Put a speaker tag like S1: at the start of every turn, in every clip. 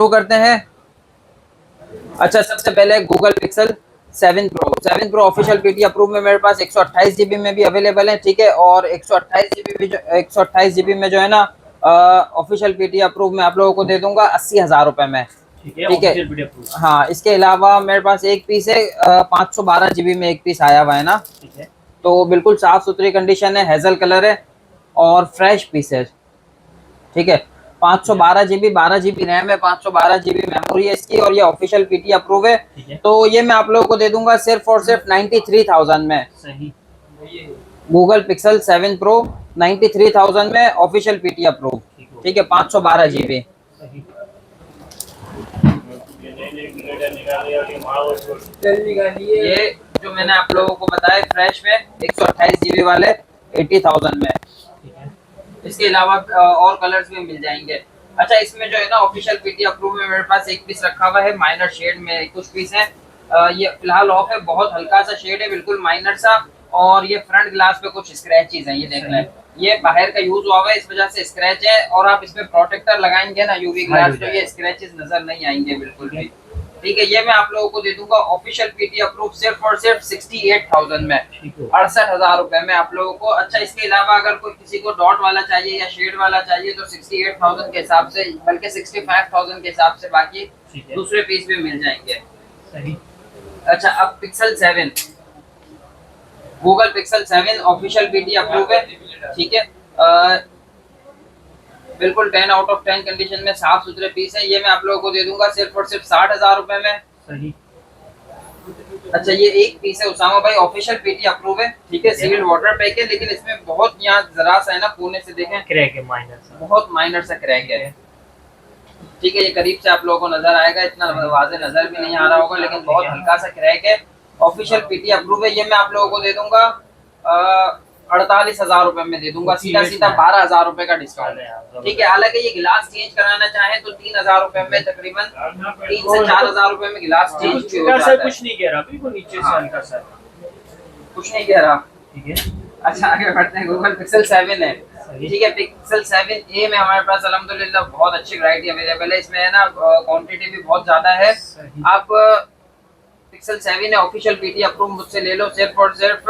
S1: शुरू करते हैं। अच्छा, सबसे पहले Google pixel 7 pro official PT approve में मेरे पास 128 जीबी में भी अवेलेबल है, ठीक है। और 128 जीबी भी 128 जीबी में जो है ना ऑफिशियल पीटी अप्रूव में आप लोगों को दे दूंगा 80,000 रुपए में, ठीक है। हाँ, इसके अलावा मेरे पास एक पीस है 512 जीबी में एक पीस आया हुआ है ना, ठीक है। तो बिल्कुल साफ सुथरी कंडीशन है, हेजल कलर है और फ्रेश पीस है, ठीक है। 512 जीबी 12 जीबी रैम है, 512 जीबी मेमोरी है इसकी, और ये ऑफिशियल पीटी अप्रूव है। तो ये मैं आप लोगों को दे दूंगा सिर्फ और सिर्फ 93,000 में। सही, गूगल पिक्सल 7 प्रो 93,000 में ऑफिशियल पीटी अप्रूव, ठीक है। 512 जीबी। ये जो मैंने आप लोगों को बताया फ्रेश में 128 जीबी वाले 80,000 में। इसके अलावा और कलर्स भी मिल जाएंगे। अच्छा, इसमें जो है ना ऑफिशियल पीटी अप्रूव में मेरे पास एक पीस रखा हुआ है, माइनर शेड में कुछ पीस है। ये फिलहाल ऑफ है, बहुत हल्का सा शेड है, बिल्कुल माइनर सा। और ये फ्रंट ग्लास पे कुछ स्क्रैचेस हैं, ये देख लें। ये बाहर का यूज हुआ हुआ है, इस वजह से स्क्रैच है। और आप इसमें प्रोटेक्टर लगाएंगे ना यूवी ग्लास, तो ये स्क्रैचेस नजर नहीं आएंगे बिल्कुल भी, ठीक है। ये मैं आप लोगों को दे दूंगा ऑफिशियल पीटी अप्रूव सिर्फ और सिर्फ 68,000 में, 68,000 रुपए में आप लोगों को। अच्छा, इसके अलावा अगर कोई किसी को डॉट वाला चाहिए या शेड वाला चाहिए तो 68,000 के हिसाब से, बल्कि 65,000 के हिसाब से बाकी दूसरे पीस भी मिल जाएंगे। सही। अच्छा, अब pixel 7, Google pixel 7 official PT approve है, ठीक है। बिल्कुल 10 आउट ऑफ 10 कंडीशन में साफ सुथरे पीस है। ये मैं आप लोगों को दे दूंगा सिर्फ और सिर्फ 60,000 रुपए में। सही। अच्छा, ये एक पीस है उसामा भाई, ऑफिशियल पीटी अप्रूव है, ठीक है। सील्ड वाटर पैक है, लेकिन इसमें बहुत यहाँ जरा सा है ना, कोने से देखें क्रैक है, माइनर सा, बहुत माइनर सा क्रैक है, ठीक है। ये करीब से आप लोगों को नजर आएगा, इतना वाज़े नजर भी नहीं आ रहा होगा, लेकिन बहुत हल्का सा क्रैक है। ऑफिशियल पीटी अप्रूव है। ये मैं आप लोगों को दे दूंगा 48,000 रुपए में दे दूंगा, सीधा सीधा 12,000 रुपए का डिस्काउंट, ठीक है। हालांकि ये गिलास चेंज कराना चाहे तो 3,000 रुपए में, तकरीबन 3 से 4,000 रुपए में गिलास चेंज हो जाता है। कुछ नहीं कह रहा, बिल्कुल नीचे से हल्का सा, कुछ नहीं कह रहा, ठीक है। अच्छा, आगे बढ़ते हैं। गूगल पिक्सल 7 है, ठीक है। पिक्सल 7A में हमारे पास अल्हम्दुलिल्लाह बहुत अच्छी वैरायटी अवेलेबल है। इसमें है ना क्वांटिटी भी बहुत ज्यादा है। आप पिक्सल 7 है ऑफिशियल पीटी अप्रूव मुझसे ले लो सिर्फ और सिर्फ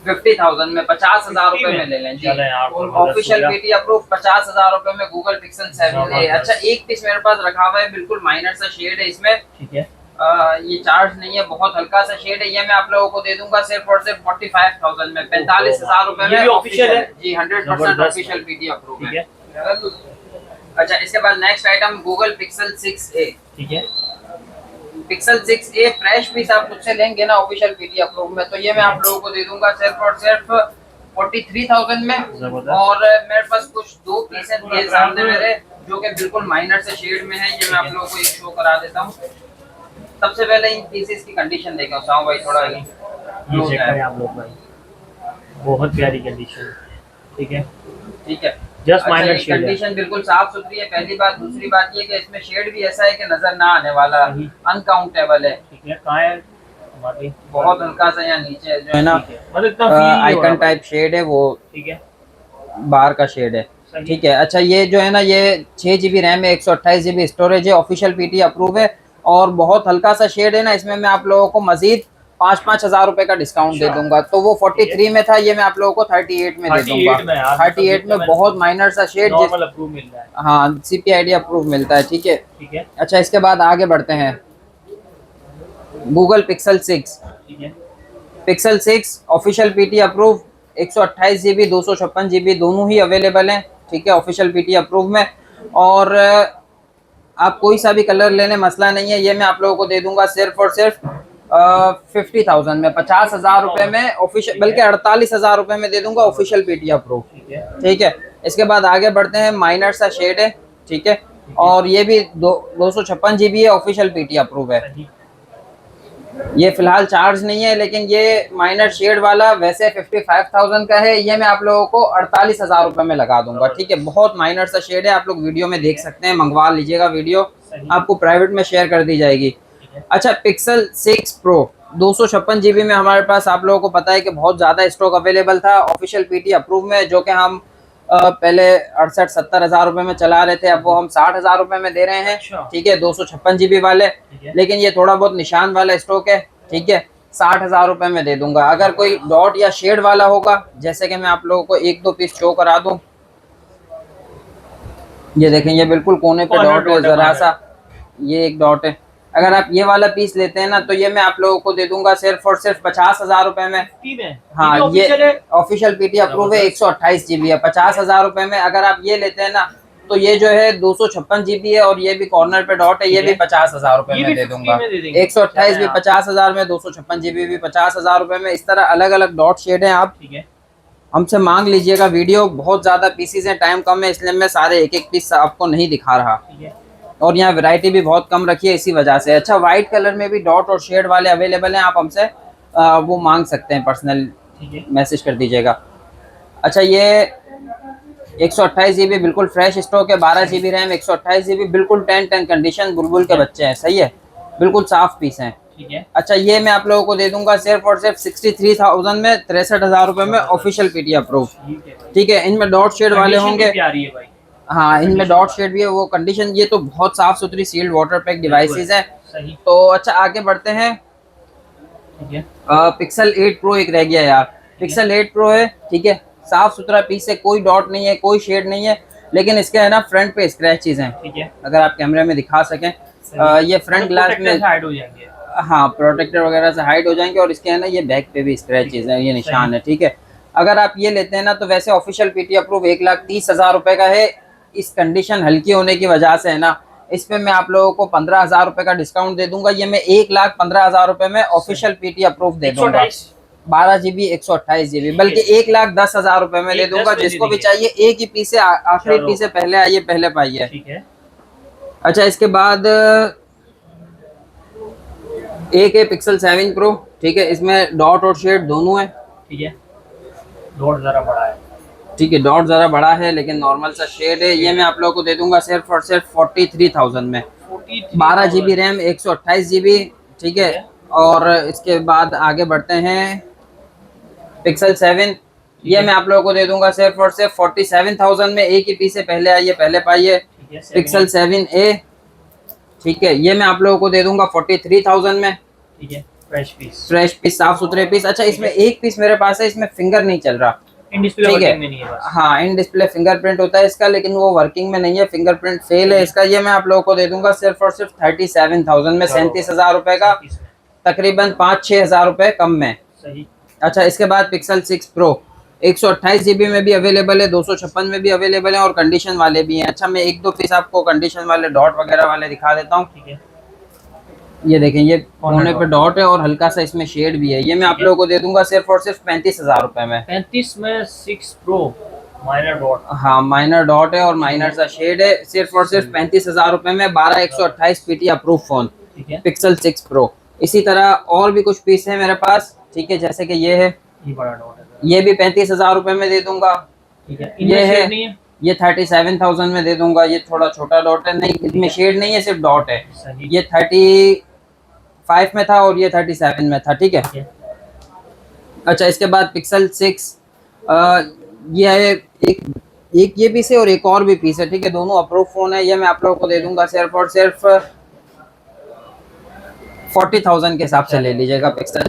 S1: 50,000 में, 50,000 रुपए में ले लें जी। ऑफिशियल पीटी अप्रूव 50,000 रुपए में गूगल पिक्सल 7A। अच्छा, एक पीस मेरे पास रखा हुआ है, बिल्कुल माइनर सा शेड है इसमें, ठीक है। ये चार्ज नहीं है, बहुत हल्का सा शेड है। ये मैं आप लोगों को दे दूंगा सिर्फ और सिर्फ 45,000 में, 45,000 रुपए में ऑफिशियल है जी, 100% ऑफिशियल पीटी अप्रूव है। अच्छा, इसके बाद next item Google pixel 6A, ठीक है। पिक्सल 6A फ्रेश पीस आप मुझसे लेंगे ना ऑफिशियल पीटी अप्रूव में, तो ये मैं आप लोगों को दे दूंगा सिर्फ और सिर्फ 43,000 में। और मेरे पास कुछ दो पीस हैं ये सामने मेरे, जो कि बिल्कुल माइनर से शेड में है। ये मैं आप लोगों को एक शो करा देता हूँ। सबसे पहले इन पीसेस की कंडीशन देखो साहब भाई, थोड़ा ये चेक करें आप लोग भाई, बहुत प्यारी कंडीशन, ठीक है, ठीक है। जस्ट माइनर शेड, कंडीशन बिल्कुल साफ सुथरी है, पहली बात। दूसरी बात ये कि इसमें शेड भी ऐसा है कि नजर ना आने वाला, अनकाउंटेबल है, ठीक है। कहाँ है हमारी, बहुत हल्का सा यहाँ नीचे जो है ना, आइकन टाइप शेड है वो, ठीक है, बाहर का शेड है, ठीक है। अच्छा, ये जो है ना, ये 6 जीबी रैम है, 128 जीबी स्टोरेज है, ऑफिशियल पीटी अप्रूव है। और बहुत हल्का सा शेड है ना, इसमें मैं आप लोगों को मजीद 5-5 हजार रुपए का डिस्काउंट दे दूंगा। तो वो 43 में था, ये मैं आप लोगों को 38 में दे दूंगा। 38 में बहुत माइनर सा शेड, हाँ CPID अप्रूव मिलता है, ठीक है, ठीक है। अच्छा, इसके बाद आगे बढ़ते हैं। Google pixel 6, pixel 6 official PT approve, 128 GB 256 GB दोनों ही अवेलेबल हैं, ठीक है, ऑफिशियल पीटी अप्रूव में। और आप कोई सा भी कलर लेने मसला नहीं है। ये मैं आप लोगों को दे दूंगा सिर्फ और सिर्फ 50,000 में, 50,000 रुपए में ऑफिशियल, बल्कि 48,000 रुपए में दे दूंगा ऑफिशियल पीटी अप्रूव, ठीक है। इसके बाद आगे बढ़ते हैं। माइनर सा शेड है, ठीक है, और ये भी 256 जीबी है, ऑफिशियल पीटी अप्रूव है। ये फिलहाल चार्ज नहीं है, लेकिन ये माइनर शेड वाला वैसे 55,000 का है। ये मैं आप लोगों को 48,000 रुपए में लगा दूंगा, ठीक है। बहुत माइनर सा शेड है, आप लोग वीडियो में देख सकते हैं, मंगवा लीजिएगा, वीडियो आपको प्राइवेट में शेयर कर दी जाएगी। अच्छा, पिक्सल 6 प्रो 256 जीबी में हमारे पास, आप लोगों को पता है कि बहुत ज़्यादा स्टॉक अवेलेबल था ऑफिशियल पीटी अप्रूव में, जो कि हम पहले 68-70 हज़ार रुपए में चला रहे थे, अब वो हम 60 हज़ार रुपए में दे रहे हैं। ठीक है, 256 GB वाले, लेकिन ये थोड़ा बहुत निशान वाला स्टॉक है। ठीक है, 60 हज़ार रुपए में दे दूंगा। अगर कोई डॉट या शेड वाला होगा, जैसे कि मैं आप लोगों को एक दो पीस शो करा दूं, ये देखें, ये बिल्कुल कोने पे डॉट है जरा सा, ये एक डॉट है। अगर आप ये वाला पीस लेते हैं ना, तो ये मैं आप लोगों को दे दूंगा सिर्फ और सिर्फ 50 हज़ार रुपए में। हाँ, ये ऑफिशियल पीटी अप्रूव है, 128 GB है, 50 हज़ार रुपए में। अगर आप ये लेते हैं ना, तो ये जो है 256 GB है, और ये भी कॉर्नर पे डॉट है, ये भी 50 हज़ार रुपए में दे दूंगा। 128 भी 50 हज़ार में, 256 GB भी 50 हज़ार रुपए में। इस तरह अलग अलग डॉट शेड है। आप हमसे मांग लीजिएगा। वीडियो बहुत ज्यादा पीसीज हैं, टाइम कम है, इसलिए मैं सारे एक एक पीस आपको नहीं दिखा रहा, और यहाँ वैरायटी भी बहुत कम रखी है इसी वजह से। अच्छा, व्हाइट कलर में भी डॉट और शेड वाले अवेलेबल हैं, आप हमसे वो मांग सकते हैं, पर्सनल मैसेज कर दीजिएगा। अच्छा, ये 128 GB बिल्कुल फ्रेश स्टॉक है, 12 GB रैम, 128 GB बिल्कुल 10 कंडीशन, बुलबुल के बच्चे हैं, सही है, बिल्कुल साफ पीस हैं। ठीक है। अच्छा, ये मैं आप लोगों को दे दूंगा सिर्फ और सिर्फ 63,000 में, 63 हज़ार रुपए में, ऑफिशियल पीटी अप्रूव। ठीक है, इनमें डॉट शेड वाले होंगे। हाँ, इनमें डॉट शेड भी है, वो कंडीशन, ये तो बहुत साफ सुथरी सील्ड वाटर पैक डिवाइसेस है। तो अच्छा, आगे बढ़ते हैं। पिक्सल 8 प्रो एक रह गया यार, पिक्सल 8 प्रो है। ठीक है, साफ सुथरा पीस है, कोई डॉट नहीं है, कोई शेड नहीं है, लेकिन इसके है ना फ्रंट पे स्क्रैचेस हैं। ठीक है, अगर आप कैमरे में दिखा सकें, ये फ्रंट ग्लास में हाइड हो जाएंगे। हाँ, प्रोटेक्टर वगैरह से हाइड हो जाएंगे, और इसके है ना ये बैक पे भी स्क्रैचेस हैं, ये निशान है। ठीक है, अगर आप ये लेते हैं ना, तो वैसे ऑफिशियल पीटी अप्रूव 1,30,000 रुपए का है। इस कंडीशन हल्की होने की वजह से है ना, इस पे मैं आप लोगों को 15,000 रुपए का डिस्काउंट दे दूंगा। ये मैं 1,15,000 रुपए में ऑफिशियल पीटी अप्रूव दे दूंगा। 12 GB 128 GB, बल्कि 1,10,000 रुपए में दे दूंगा। जिसको भी चाहिए, एक ही पीस है, आखिरी पीस है, पहले आइए पहले पाइए। ठीक है। अच्छा, इसके बाद एक है पिक्सल 7 प्रो। ठीक है, इसमें डॉट और शेड दोनों है। ठीक है, डॉट जरा बड़ा है। ठीक है, डॉट जरा बड़ा है, लेकिन नॉर्मल सा शेड है। ये मैं आप लोगों को दे दूंगा सिर्फ और सिर्फ 43,000 में, 12 GB रैम, 128 GB। ठीक है, और इसके बाद आगे बढ़ते हैं, पिक्सल 7, ये मैं आप लोगों को दे दूंगा सिर्फ और सिर्फ 47,000 में, एक ही पीस है, पहले आइए पहले पाइए, पिक्सल 7A। ठीक है, ये मैं आप लोगों को दे दूंगा 43,000 में। ठीक है, फ्रेश पीस, साफ सुथरे पीस। अच्छा, इसमें एक पीस मेरे पास है, इसमें फिंगर नहीं चल रहा, इन डिस्प्ले वर्किंग में नहीं है बस। हाँ, इन डिस्प्ले फिंगरप्रिंट होता है इसका, लेकिन वो वर्किंग में नहीं है, फिंगरप्रिंट फेल है इसका। ये मैं आप लोगों को दे दूंगा सिर्फ और सिर्फ 37,000 में, 37,000 रुपए का, तकरीबन 5-6 हज़ार रुपए कम में। सही। अच्छा, इसके बाद पिक्सल 6 प्रो 128 GB में भी अवेलेबल है, 256 में भी अवेलेबल है, और कंडीशन वाले भी हैं। अच्छा, मैं एक दो पीस आपको कंडीशन वाले डॉट वगैरह वाले दिखा देता हूँ। ठीक है, ये देखें, ये कोने पे डॉट है, और हल्का सा इसमें शेड भी है। ये मैं आप लोगों को दे दूंगा सिर्फ और सिर्फ 35,000 रुपए में। 35 में 6 प्रो माइनर डॉट। हाँ, माइनर डॉट है और माइनर सा शेड है, सिर्फ और सिर्फ 35,000 रुपए में, 12/128 PT approve phone, pixel 6 pro. इसी तरह और भी कुछ पीस है मेरे पास। ठीक है, जैसे कि ये है, ये बड़ा डॉट है, ये भी 35,000 रुपए में दे दूंगा। ठीक है, ये है, ये 37,000 में दे दूंगा। ये थोड़ा छोटा डॉट है, नहीं इसमें शेड नहीं है, सिर्फ डॉट है। ये 35 में था, और ये 37 में था। ठीक है। अच्छा, इसके बाद पिक्सल 6, ये है एक ये पीस है, और एक और भी पीस है। ठीक है, दोनों अप्रूव फोन है। ये मैं आप लोगों को दे दूंगा सिर्फ और सिर्फ 40,000 के हिसाब से ले लीजिएगा। पिक्सल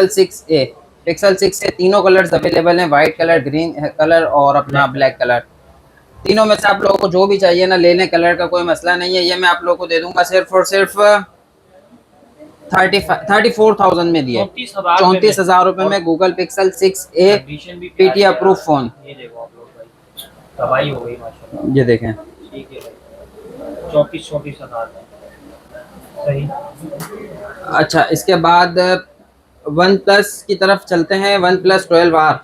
S1: 6A, पिक्सल 6 से तीनों कलर्स अवेलेबल हैं, व्हाइट कलर, ग्रीन कलर, और अपना ब्लैक कलर। तीनों में से आप लोगों को जो भी चाहिए ना, लेने, कलर का कोई मसला नहीं है। ये मैं आप लोगों को दे दूंगा सिर्फ और सिर्फ 34,000 में दिए, 34,000 रुपए में, Google pixel 6A PT approve phone. ये देखो आप लोग भाई, तबाही हो गई माशाल्लाह। ये देखें, ठीक है भाई, 34,000 में, सही। अच्छा, इसके बाद वन प्लस की तरफ चलते हैं। One plus 12R,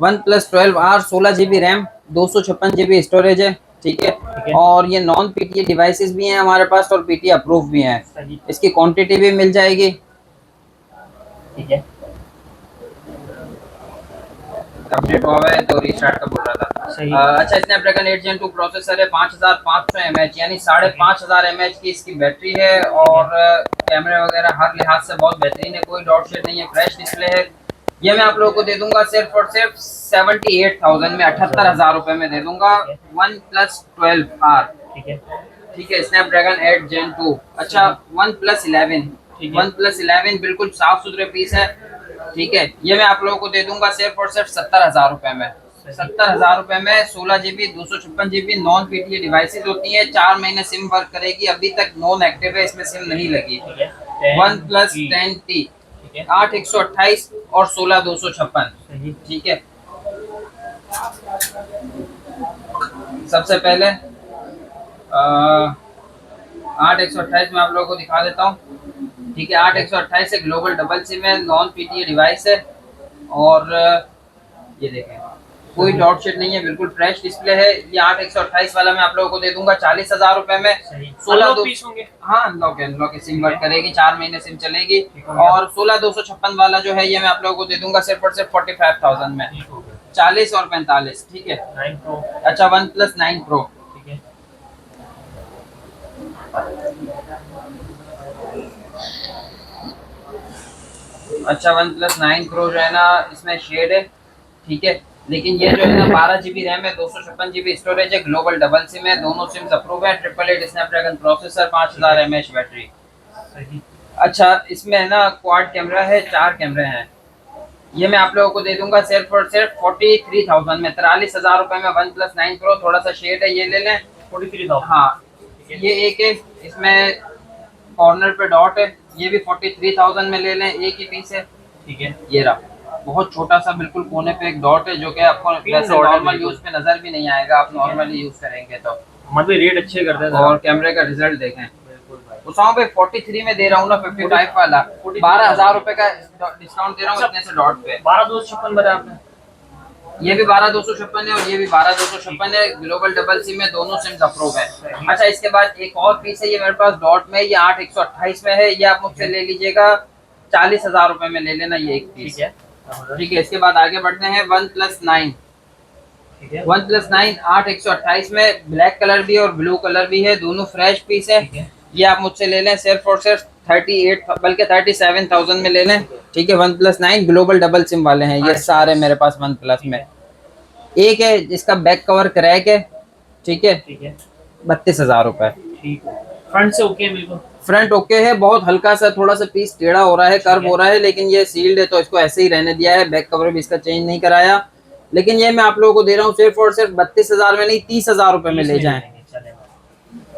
S1: one plus 12R 16 GB RAM, 256 GB storage है। ठीक है, और ये नॉन पीटी डिवाइसेस भी हैं हमारे पास, और पीटी अप्रूव भी हैं। इसकी क्वांटिटी भी मिल जाएगी। ठीक है, अपडेट हुआ है तो रीस्टार्ट का बोल रहा था। सही। अच्छा, स्नैपड्रैगन 8 Gen 2 प्रोसेसर है, 5500 mAh, यानी 5,500 mAh की इसकी बैटरी है, और कैमरे वगैरह हर लिहाज से बहुत बेहतरीन है, कोई डॉट शेड नहीं है, फ्रेश डिस्प्ले है। ये मैं आप लोगों को दे दूंगा सिर्फ और सिर्फ 78,000 में, 78,000 रुपए में दे दूंगा। वन प्लस 12R,
S2: ठीक है,
S1: ठीक है, स्नैपड्रैगन 8 Gen 2। अच्छा, वन प्लस 11, वन प्लस 11 बिल्कुल साफ सुथरे पीस है, ठीक है। ये मैं आप लोगों को दे दूंगा सिर्फ और सिर्फ 70,000 रुपए में। 70,000 रुपए में 16 GB 256 GB non PTA devices होती है। 4 महीने सिम वर्क करेगी, अभी तक नॉन एक्टिव है, इसमें सिम नहीं लगी। वन प्लस 10T 8/128 और 16/256, ठीक है। सबसे पहले 8/128 में आप लोगों को दिखा देता हूँ, ठीक है। 8/128 से ग्लोबल डबल सिम है, नॉन PTA डिवाइस है, और ये देखें कोई डॉट शेड नहीं है, बिल्कुल फ्रेश डिस्प्ले है। ये 8/128 वाला मैं आप लोगों को दे दूंगा 40,000 रुपए में। 16 पीस होंगे, हाँ, अनलॉक अनलॉक सिम वर्क करेगी, 4 महीने सिम चलेगी। और 16/256 वाला जो है ये मैं आप लोगों को दे दूंगा सिर्फ और सिर्फ 45,000 में, 40 और 45, ठीक है। अच्छा, वन प्लस 9 Pro, अच्छा, वन प्लस 9 Pro जो है ना, इसमें शेड है, ठीक है। लेकिन ये जो है ना 12 GB रैम है, 256 GB स्टोरेज है, ग्लोबल डबल सिम है, दोनों सिम्स अप्रूव है, 888 स्नैपड्रैगन प्रोसेसर, 5000 mAh बैटरी। अच्छा, इसमें है ना क्वाड कैमरा है, 4 कैमरे हैं। ये मैं आप लोगों को दे दूंगा सिर्फ और सिर्फ 43,000 में, 43,000 रुपए में वन प्लस 9 Pro। थोड़ा सा शेड है, ये ले लें। 43,000, हाँ। ये एक है, इसमें कॉर्नर पे डॉट है, ये भी 43,000 में ले लें, एक ही पीस है, ठीक है। ये रहा, बहुत छोटा सा बिल्कुल कोने पे एक डॉट है, जो कि आपको वैसे नॉर्मल यूज पे नजर भी नहीं आएगा, आप नॉर्मली यूज करेंगे तो। मतलब रेट अच्छे करते हैं। और कैमरे का रिजल्ट देखें, उसामा भाई 43 में दे रहा हूँ ना, 55 वाला 12,000 रुपए का डिस्काउंट दे रहा हूँ इतने से डॉट पे। 12,256 बताया आपने, ये भी 12,256 है और ये भी 12,256 है, ग्लोबल डबल सिम में, दोनों सिम्स अप्रूव है। अच्छा, इसके बाद एक और पीस है, ये मेरे पास डॉट में, ये 8/128 में है, ये आप मुझसे ले लीजिएगा 40,000 रुपए में ले लेना, ये एक पीस, ठीक है। इसके बाद आगे बढ़ते हैं, वन प्लस 9, वन प्लस 9 8/128 में, ब्लैक कलर भी और ब्लू कलर भी है, दोनों फ्रेश पीस है। ये आप मुझसे ले लें सिर्फ और सिर्फ 38 बल्कि 37,000 में ले लें, ठीक है। One plus 9 global double SIM वाले हैं ये सारे मेरे पास वन प्लस में। एक है जिसका बैक कवर क्रैक है, ठीक है, 32,000 रुपए। फ्रंट से ओके, बिल्कुल फ्रंट ओके है, बहुत हल्का सा थोड़ा सा पीस टेढ़ा हो रहा है, कर्व हो रहा है, लेकिन ये सील्ड है तो इसको ऐसे ही रहने दिया है, बैक कवर भी इसका चेंज नहीं कराया। लेकिन ये मैं आप लोगों को दे रहा हूँ सिर्फ और सिर्फ 32,000 में नहीं, 30,000 रुपए में ले जाएं।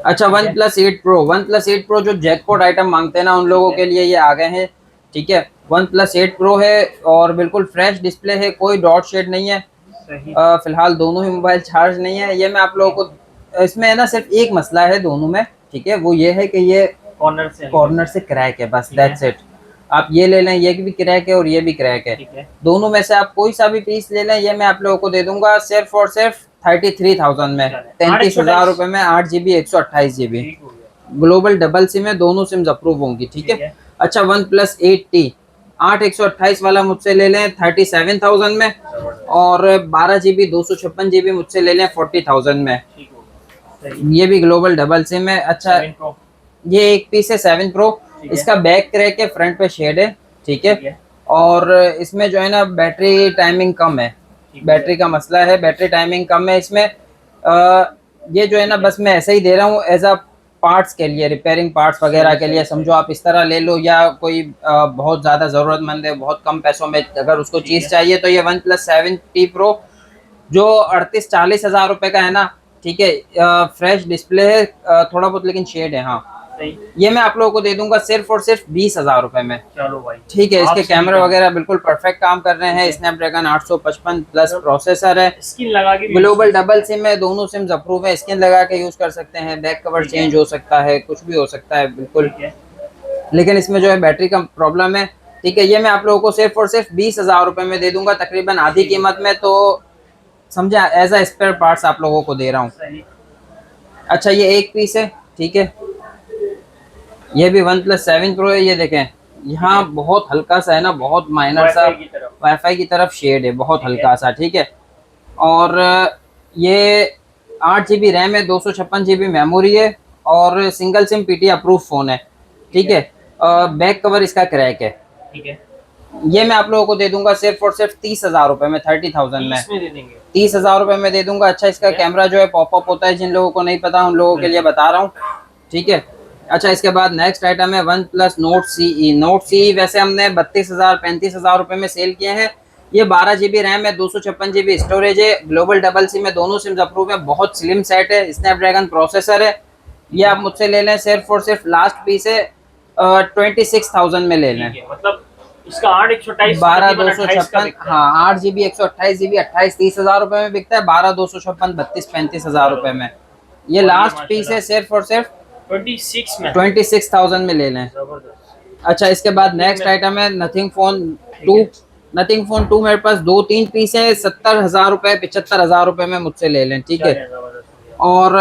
S1: अच्छा, one plus 8 Pro, one plus 8 Pro जो जैकपॉट आइटम मांगते हैं ना, उन लोगों के लिए ये आ गए हैं, ठीक है। वन प्लस 8 Pro है और बिल्कुल फ्रेश डिस्प्ले है, कोई डॉट शेड नहीं है। फिलहाल दोनों ही मोबाइल चार्ज नहीं है। ये मैं आप लोगों को, इसमें है ना सिर्फ एक मसला है दोनों में, ठीक है, वो ये है कि ये कॉर्नर से क्रैक है, बस दैट्स इट। आप ये ले लें, ये भी क्रैक है और ये भी क्रैक है, दोनों में से आप कोई सा भी पीस ले लें। ये मैं आप लोगों को दे दूंगा सिर्फ और सिर्फ 33,000 में, 33,000 रुपए में, 8 GB 128 GB global double SIM है, दोनों सिम्स अप्रूव होंगी, ठीक है। अच्छा, वन प्लस 8T 8/128 वाला मुझसे ले लें 37,000 में, और 12 GB 256 GB मुझसे ले लें 40,000 में, ये भी ग्लोबल डबल सिम है। अच्छा, ये एक पीस है 7 Pro, इसका बैक क्रैक है, फ्रंट पे शेड है, ठीक है। और इसमें जो है ना बैटरी टाइमिंग कम है, बैटरी का मसला है, बैटरी टाइमिंग कम है इसमें। ये जो है ना बस मैं ऐसे ही दे रहा हूँ एज अ पार्ट्स के लिए, रिपेयरिंग पार्ट्स वगैरह के लिए, समझो आप इस तरह ले लो, या कोई बहुत ज़्यादा ज़रूरतमंद है, बहुत कम पैसों में अगर उसको चीज़ चाहिए, तो ये वन प्लस 7T Pro जो 38-40,000 रुपए का है ना, ठीक है, फ्रेश डिस्प्ले है, थोड़ा बहुत लेकिन शेड है, हाँ। ये मैं आप लोगों को दे दूंगा सिर्फ और सिर्फ 20,000 रुपए में, चलो भाई, ठीक है। इसके कैमरे वगैरह बिल्कुल परफेक्ट काम कर रहे हैं, स्नैपड्रैगन 855 प्लस प्रोसेसर है, स्किन लगा के ग्लोबल डबल सिम है, दोनों सिम्स अप्रूव है, स्किन लगा के यूज कर सकते हैं, बैक कवर चेंज हो सकता है, कुछ भी हो सकता है बिल्कुल, लेकिन इसमें जो है बैटरी का प्रॉब्लम है, ठीक है। ये मैं आप लोगों को सिर्फ और सिर्फ 20,000 रुपए में दे दूंगा, तकरीबन आधी कीमत में, तो समझा, एज अ स्पेयर पार्ट्स आप लोगों को दे रहा हूँ। अच्छा, ये एक पीस है, ठीक है, ये भी वन प्लस 7 Pro है। ये देखें, यहाँ बहुत हल्का सा है ना, बहुत माइनर सा वाईफाई की तरफ शेड है, बहुत हल्का सा, ठीक है। और ये 8 GB रैम है, 256 GB मेमोरी है, और single SIM PT approve phone है, ठीक है। बैक कवर इसका क्रैक है, ठीक है। ये मैं आप लोगों को दे दूंगा सिर्फ और सिर्फ 30,000 रुपए में, 30,000 में
S2: दे देंगे।
S1: 30,000 रुपए में दे दूंगा। अच्छा, इसका कैमरा जो है पॉपअप होता है, जिन लोगों को नहीं पता उन लोगों के लिए बता रहा हूँ, ठीक है। अच्छा, इसके बाद नेक्स्ट आइटम है OnePlus Nord CE. Nord CE वैसे हमने 32,000 35,000 रुपए में सेल किए हैं। ये 12 GB रैम है, 256 GB स्टोरेज है, ग्लोबल डबल सिम है, दोनों सिम्स अप्रूव है, बहुत स्लिम सेट है, स्नैपड्रैगन प्रोसेसर है। ये आप मुझसे ले लें, सिर्फ और सिर्फ लास्ट पीस है 26,000 में ले लें।
S2: मतलब इसका 8/128
S1: 12,256, हाँ 8 GB 128 GB 28-30,000 रुपए में बिकता है, 12,256 32-35,000 रुपए में। ये लास्ट पीस है, सिर्फ और सिर्फ 26,000 में ले लें। अच्छा, इसके बाद नेक्स्ट आइटम है नथिंग फोन 2। नथिंग फोन 2 मेरे पास 2-3 पीस है, 70,000 रुपए 75,000 रुपए में मुझसे ले लें, ठीक है। और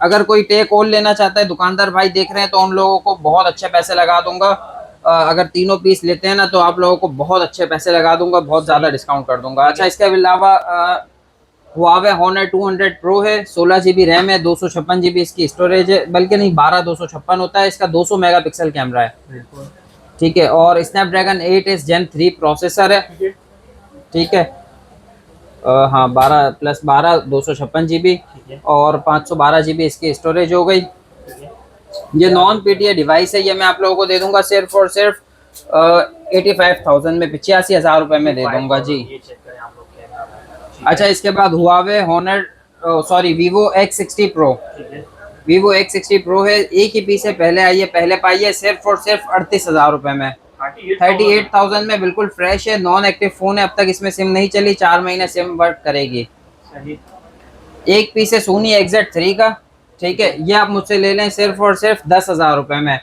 S1: अगर कोई टेक ऑल लेना चाहता है, दुकानदार भाई देख रहे हैं, तो उन लोगों को बहुत अच्छे पैसे लगा दूंगा। अगर तीनों पीस लेते हैं ना, तो आप लोगों को बहुत अच्छे पैसे लगा दूंगा, बहुत ज्यादा डिस्काउंट कर दूंगा। अच्छा, इसके अलावा हुआवे हॉनर 200 प्रो है, 16 GB रैम है, 256 GB इसकी स्टोरेज है, बल्कि नहीं 12,256 होता है, इसका 200 मेगापिक्सल कैमरा है, ठीक है। और स्नैपड्रैगन 8s Gen 3 प्रोसेसर है, ठीक है। हाँ 12+12 256 GB और 512 GB इसकी स्टोरेज हो गई। ये नॉन पीटीए डिवाइस है, ये मैं आप लोगों को दे दूंगा सिर्फ और सिर्फ 85,000 में, 85,000 रुपए में दे दूंगा जी। अच्छा, इसके बाद Huawei Honor Vivo X60 pro. Vivo X60 pro है, एक ही पीस है, पहले आई है पहले पाई है, सिर्फ और सिर्फ 38,000 रुपए में, 38,000 में, बिल्कुल फ्रेश है, नॉन एक्टिव फोन है, अब तक इसमें सिम नहीं चली, 4 महीने सिम वर्क करेगी। एक पीस है सोनी XZ3 का, ठीक है। ये आप मुझसे ले लें सिर्फ और सिर्फ 10,000 रुपए में,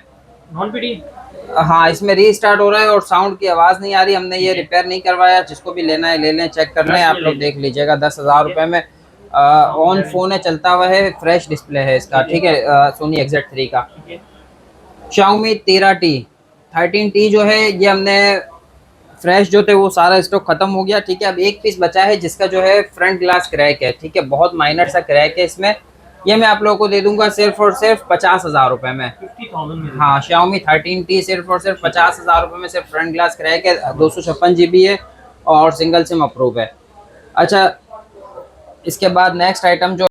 S2: नॉन पीटी।
S1: हाँ, इसमें रीस्टार्ट हो रहा है और साउंड की आवाज नहीं आ रही, हमने ये रिपेयर नहीं करवाया, जिसको भी लेना है ले लें, चेक करना है आप लोग देख लीजिएगा। 10,000 रुपए में ऑन फोन है, चलता हुआ है, फ्रेश डिस्प्ले है इसका, ठीक है। सोनी XZ3 का। Xiaomi 13T 13T जो है, ये हमने फ्रेश जो थे वो सारा स्टॉक खत्म हो गया, ठीक है। अब एक पीस बचा है, जिसका जो है फ्रंट ग्लास क्रैक है, ठीक है, बहुत माइनर सा क्रैक है इसमें। ये मैं आप लोगों को दे दूंगा सिर्फ और सिर्फ 50,000 रुपए में,
S2: 50,000 में।
S1: हाँ Xiaomi 13T सिर्फ और सिर्फ 50,000 रुपए में, सिर्फ फ्रंट ग्लास क्रैक है, 256 GB है और सिंगल सिम अप्रूव है। अच्छा, इसके बाद नेक्स्ट आइटम जो